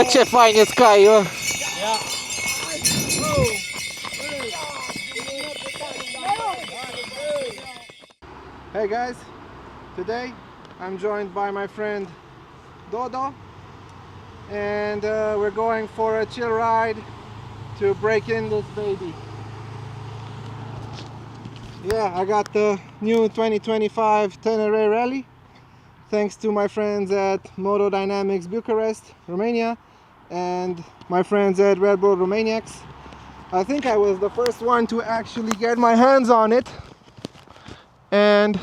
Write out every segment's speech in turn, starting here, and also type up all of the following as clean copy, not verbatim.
Ce fain e Sky-ul! Hey guys, today I'm joined by my friend Dodo, and we're going for a chill ride to break in this baby. Yeah, I got the new 2025 Tenere Rally thanks to my friends at Moto Dynamics Bucharest, Romania, and my friends at Red Bull Romaniacs. I think I was the first one to actually get my hands on it, and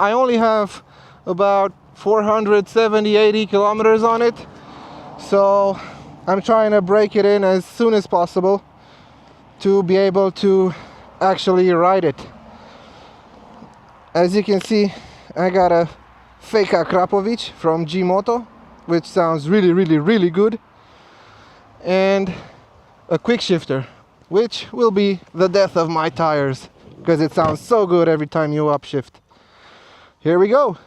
I only have about 470-80 kilometers on it, so I'm trying to break it in as soon as possible to be able to actually ride it. As you can see, I got a Fejka Krapovic from G-Moto, which sounds really good, and a quickshifter, which will be the death of my tires because it sounds so good every time you upshift. Here we go.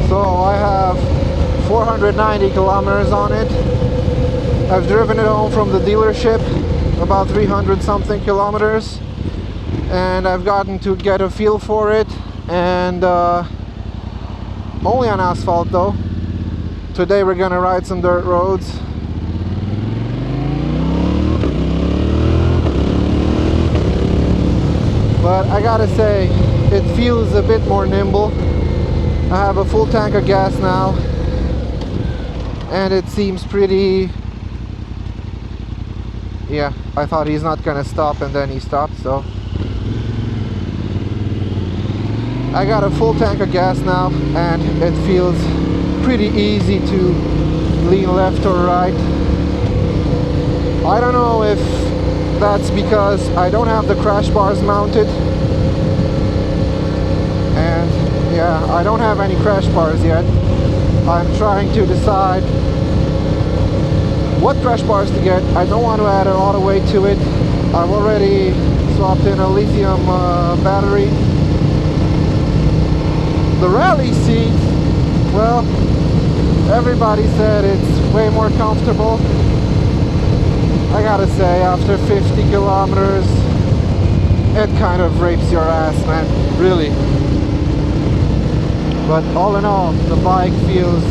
So I have 490 kilometers on it. I've driven it home from the dealership, about 300 something kilometers, and I've gotten to get a feel for it, and only on asphalt though. Today we're gonna ride some dirt roads. But I gotta say, it feels a bit more nimble. I have a full tank of gas now, and it seems pretty... Yeah, I thought he's not gonna stop, and then he stopped, so... I got a full tank of gas now, and it feels pretty easy to lean left or right. I don't know if that's because I don't have the crash bars mounted, and yeah, I don't have any crash bars yet. I'm trying to decide what crash bars to get. I don't want to add a lot of weight to it. I've already swapped in a lithium battery. The rally seat, well, everybody said it's way more comfortable. I gotta say, after 50 kilometers, it kind of rapes your ass, man, really. But all in all, the bike feels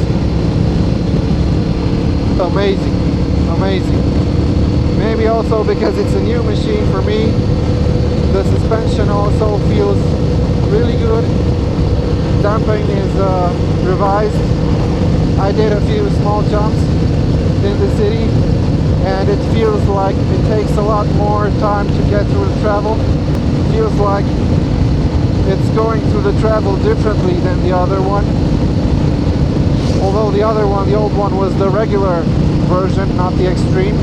amazing. Maybe also because it's a new machine for me. The suspension also feels really good. Damping is revised. I did a few small jumps in the city, and it feels like it takes a lot more time to get through the travel. It feels like it's going through the travel differently than the other one. Although the other one, the old one, was the regular version, not the extreme.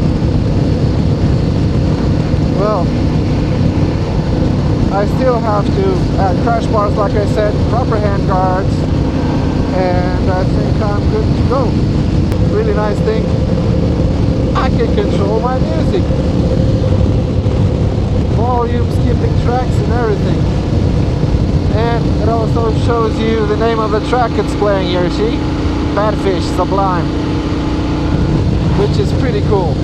Well, I still have to add crash bars, like I said, proper hand guards, and I think I'm good to go. Really nice thing, I can control my music. Volume, skipping tracks and everything. And it also shows you the name of the track it's playing here, see? Badfish Sublime, which is pretty cool.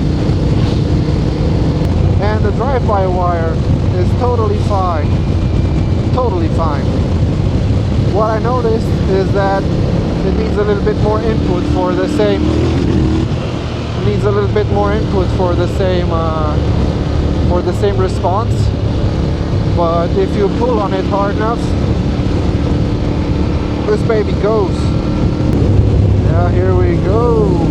And the drive-by-wire is totally fine. What I noticed is that it needs a little bit more input for the same. For the same response. But if you pull on it hard enough, this baby goes. Yeah, here we go.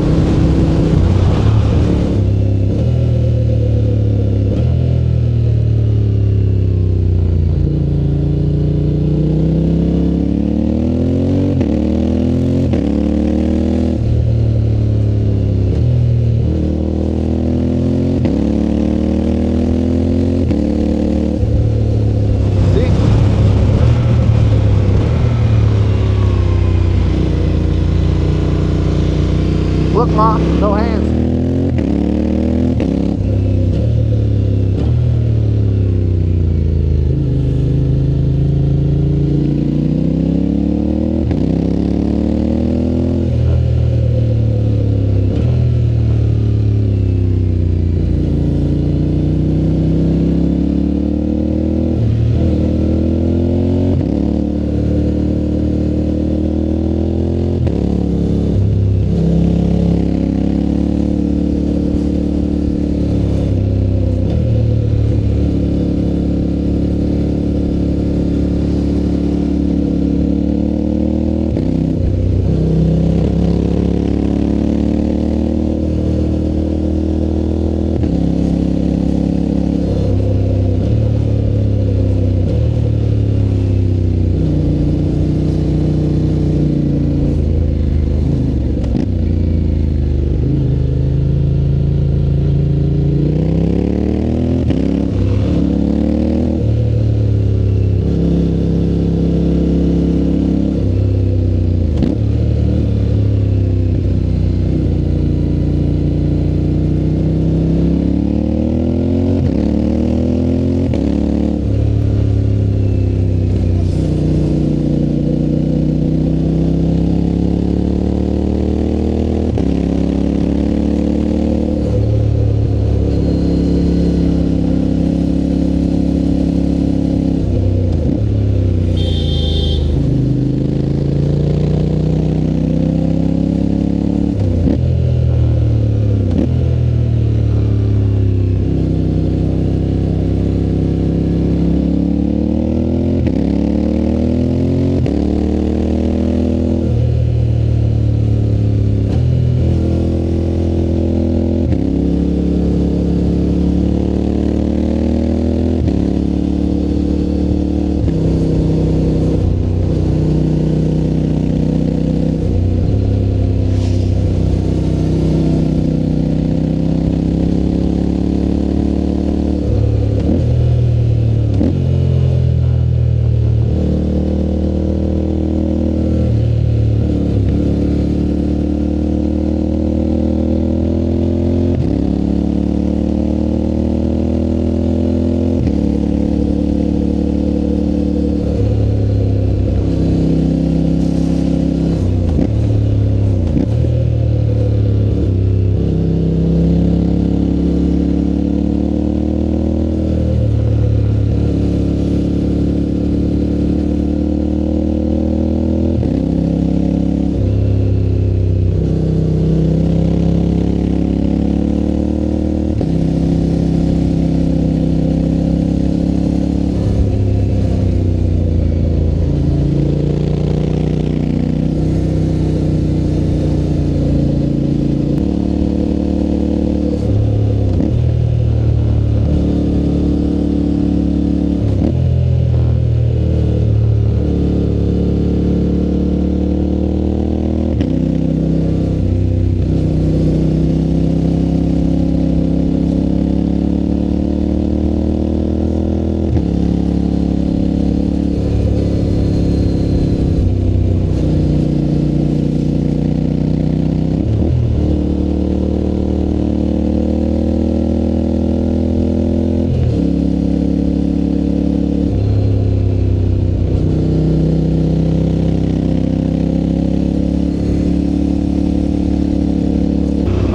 No hands.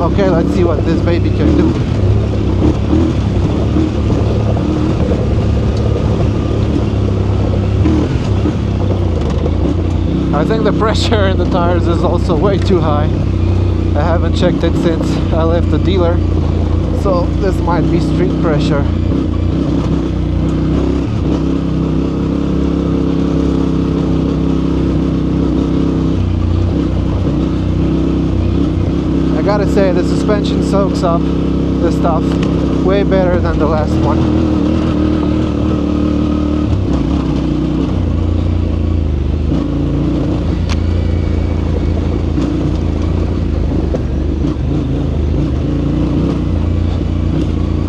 Okay, let's see what this baby can do. I think the pressure in the tires is also way too high. I haven't checked it since I left the dealer, so this might be street pressure. I gotta say, the suspension soaks up the stuff way better than the last one.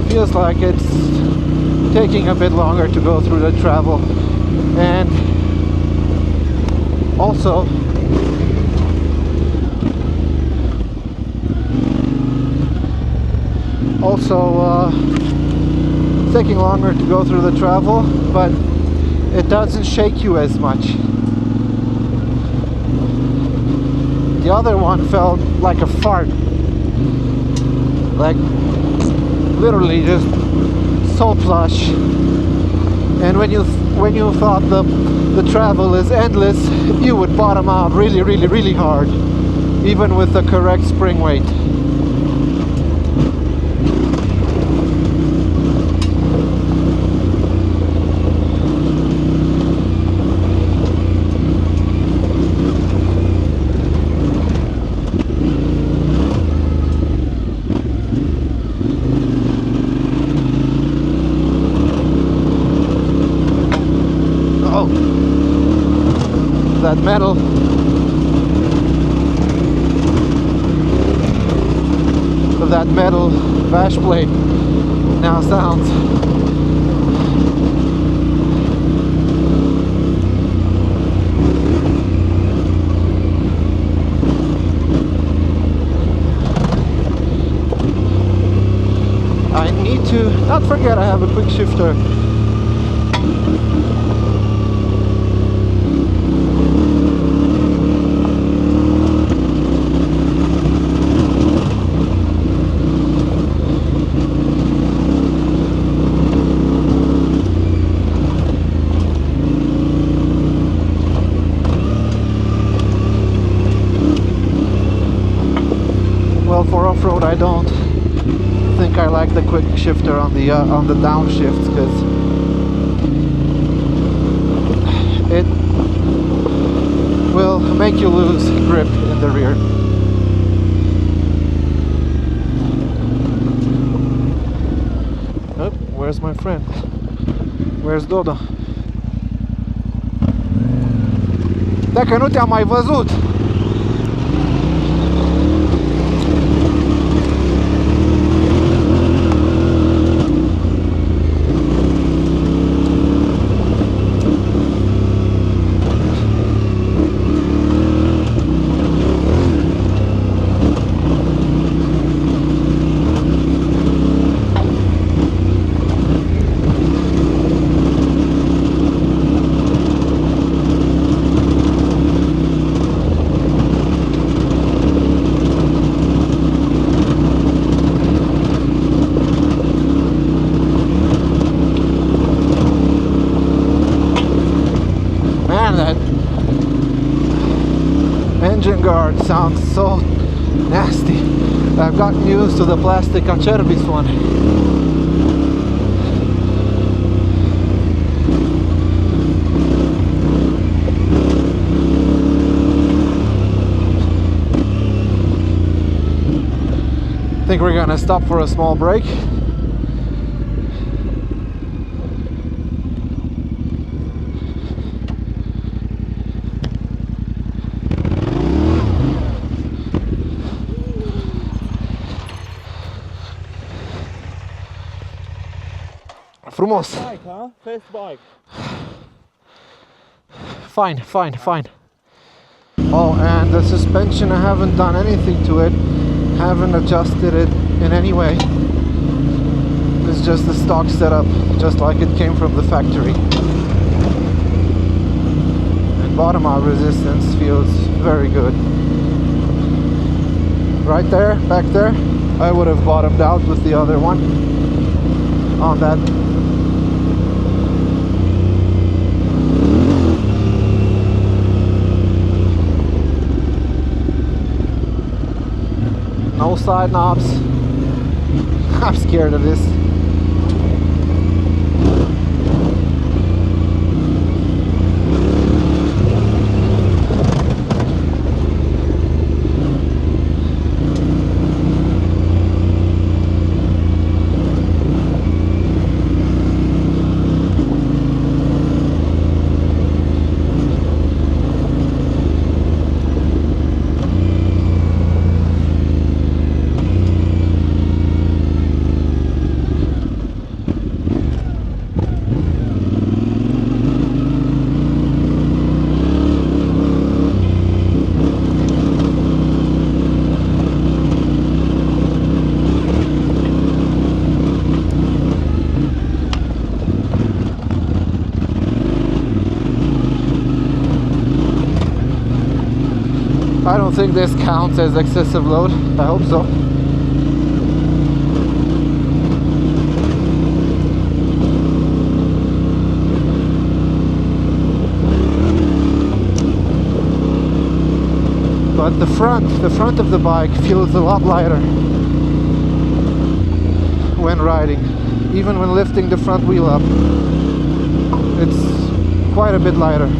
Feels like it's taking a bit longer to go through the travel, and also Also taking longer to go through the travel, but it doesn't shake you as much. The other one felt like a fart, like literally just so plush. And when you thought the travel is endless, you would bottom out really hard, even with the correct spring weight. That metal bash plate now sounds. I need to not forget I have a quick shifter. For off-road, I don't think I like the quick shifter on the downshifts, because it will make you lose grip in the rear. Oh, where's my friend? Where's Dodo? Dacă nu te-am mai văzut! Engine guard sounds so nasty. I've gotten used to the plastic Acerbis one. I think we're gonna stop for a small break. Frumos. Bike, huh? First bike. Fine. Oh, and the suspension, I haven't done anything to it. Haven't adjusted it in any way. It's just the stock setup, just like it came from the factory. And bottom out resistance feels very good. Right there, back there, I would have bottomed out with the other one on that. No side knobs. I'm scared of this. think this counts as excessive load. I hope so. But the front of the bike feels a lot lighter when riding. Even when lifting the front wheel up, it's quite a bit lighter.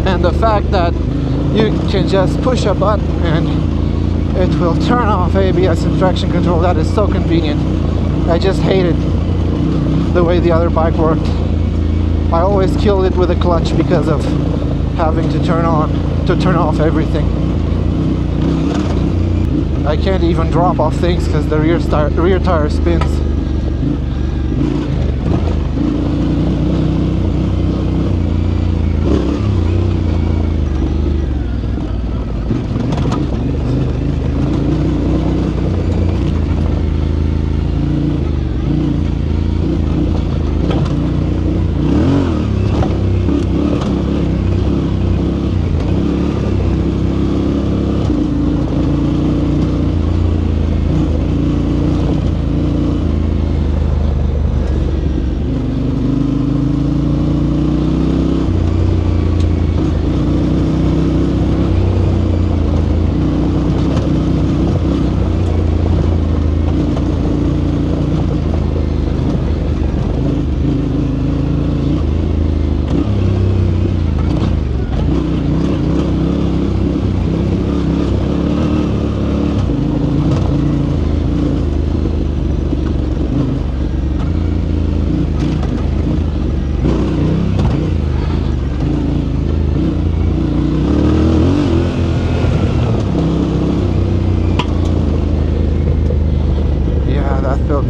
And the fact that you can just push a button and it will turn off ABS and traction control, that is so convenient. I just hated the way the other bike worked. I always killed it with a clutch because of having to turn off everything. I can't even drop off things because the rear tire spins.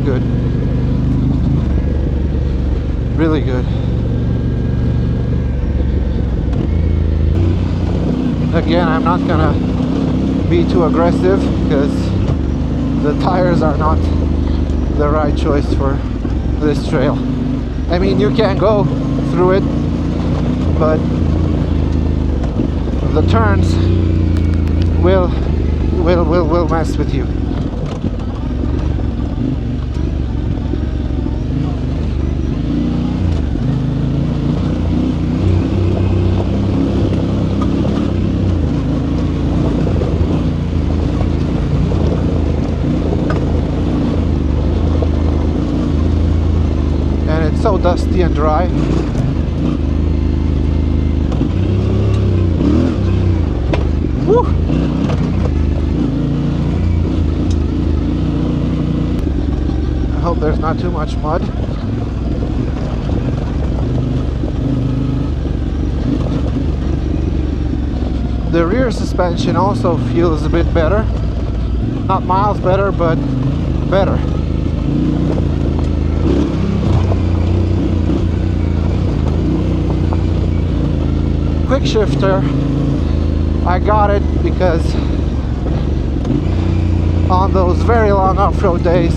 Good, really good. Again, I'm not gonna be too aggressive because the tires are not the right choice for this trail. I mean, you can go through it, but the turns will mess with you. So dusty and dry. Woo! I hope there's not too much mud. The rear suspension also feels a bit better. Not miles better, but better. Quickshifter, I got it because on those very long off-road days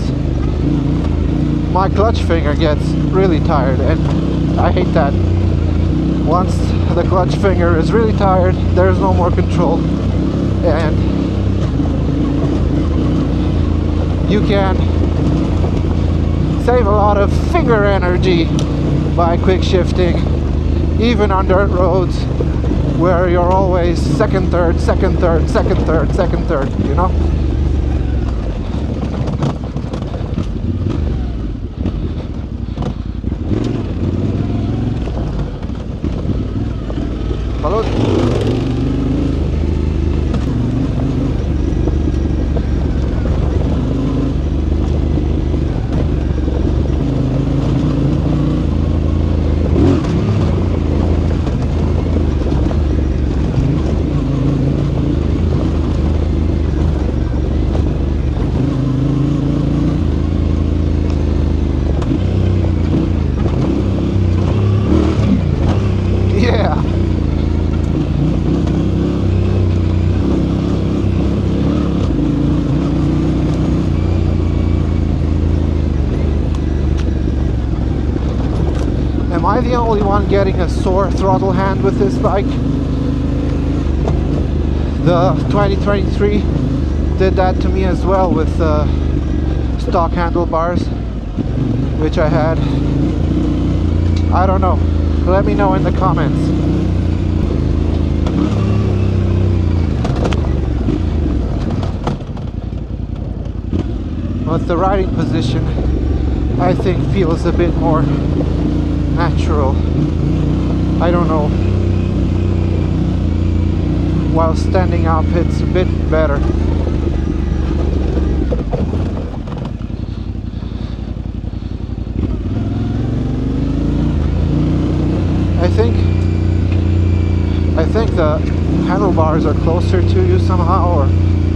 my clutch finger gets really tired, and I hate that. Once the clutch finger is really tired, there's no more control, and you can save a lot of finger energy by quick shifting, even on dirt roads. where you're always second, third, second, third, second, third, second, third, you know? Yeah. Am I the only one getting a sore throttle hand with this bike? The 2023 did that to me as well with stock handlebars, which I had. I don't know. Let me know in the comments. But the riding position, I think, feels a bit more natural. I don't know. While standing up, it's a bit better. I think the handlebars are closer to you somehow, or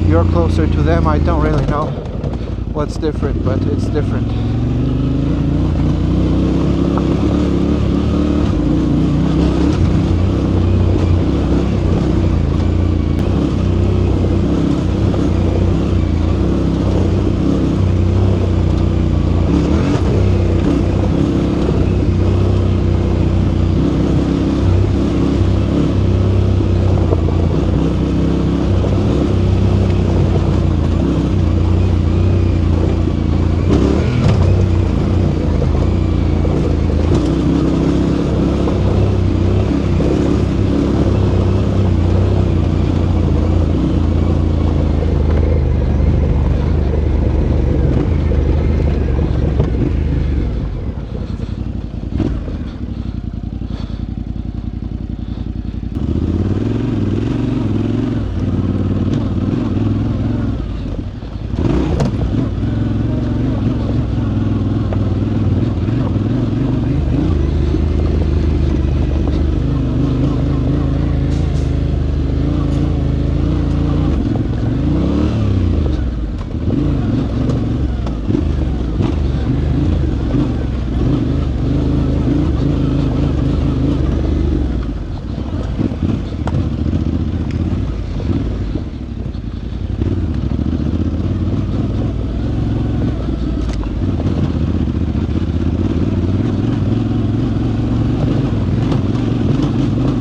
you're closer to them. I don't really know what's different, but it's different.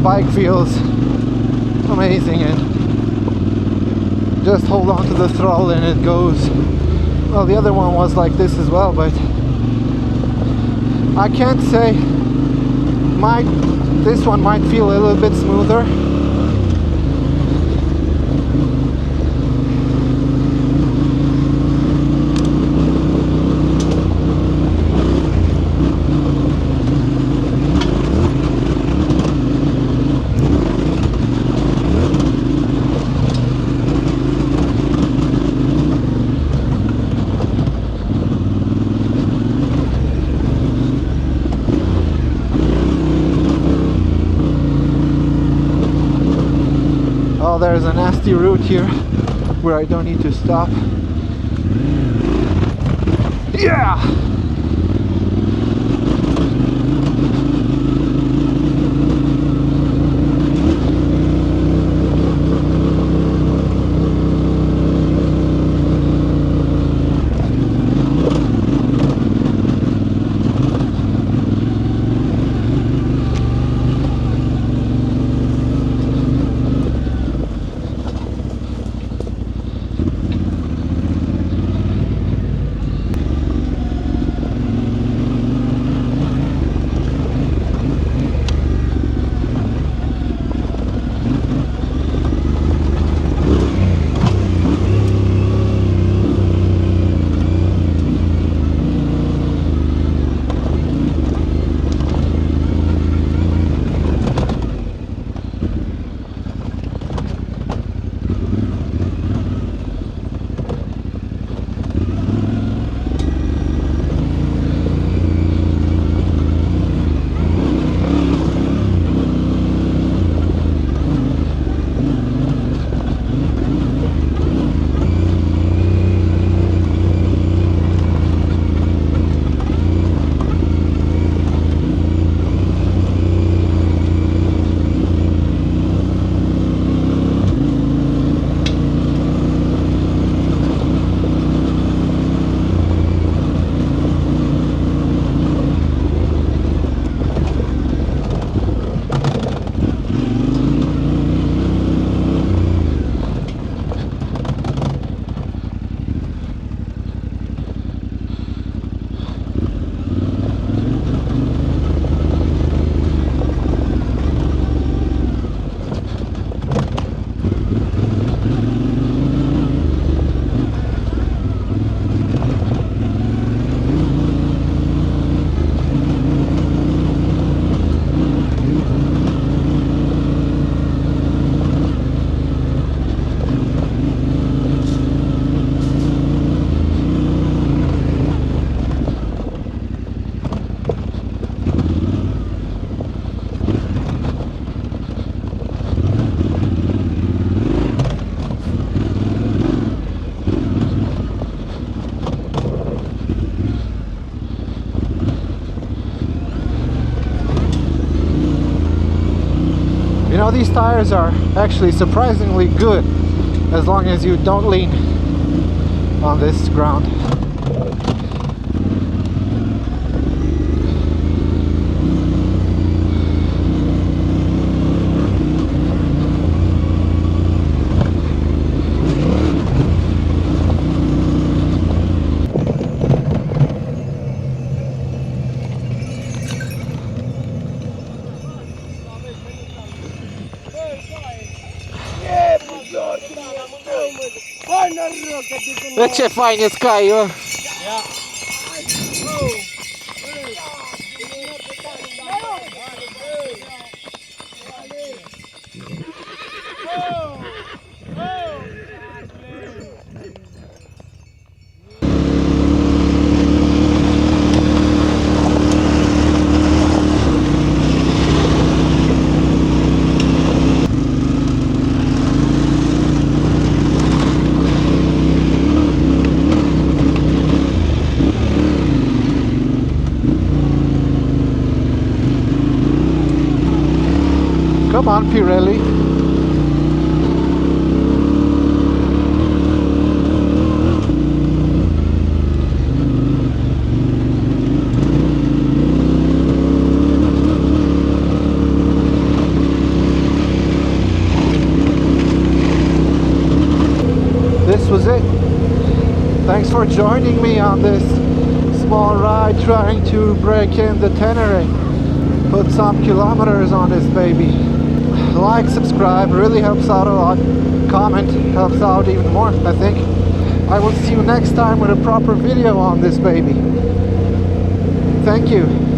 Bike feels amazing, and just hold on to the throttle and it goes. Well, the other one was like this as well, but I can't say this one might feel a little bit smoother. There's a nasty route here where I don't need to stop. Yeah! these tires are actually surprisingly good as long as you don't lean on this ground. Ce fain e Sky-ul! Come on, Pirelli. This was it. Thanks for joining me on this small ride trying to break in the Tenere. Put some kilometers on this baby. Like, subscribe, really helps out a lot. Comment helps out even more, I think. I will see you next time with a proper video on this baby. Thank you.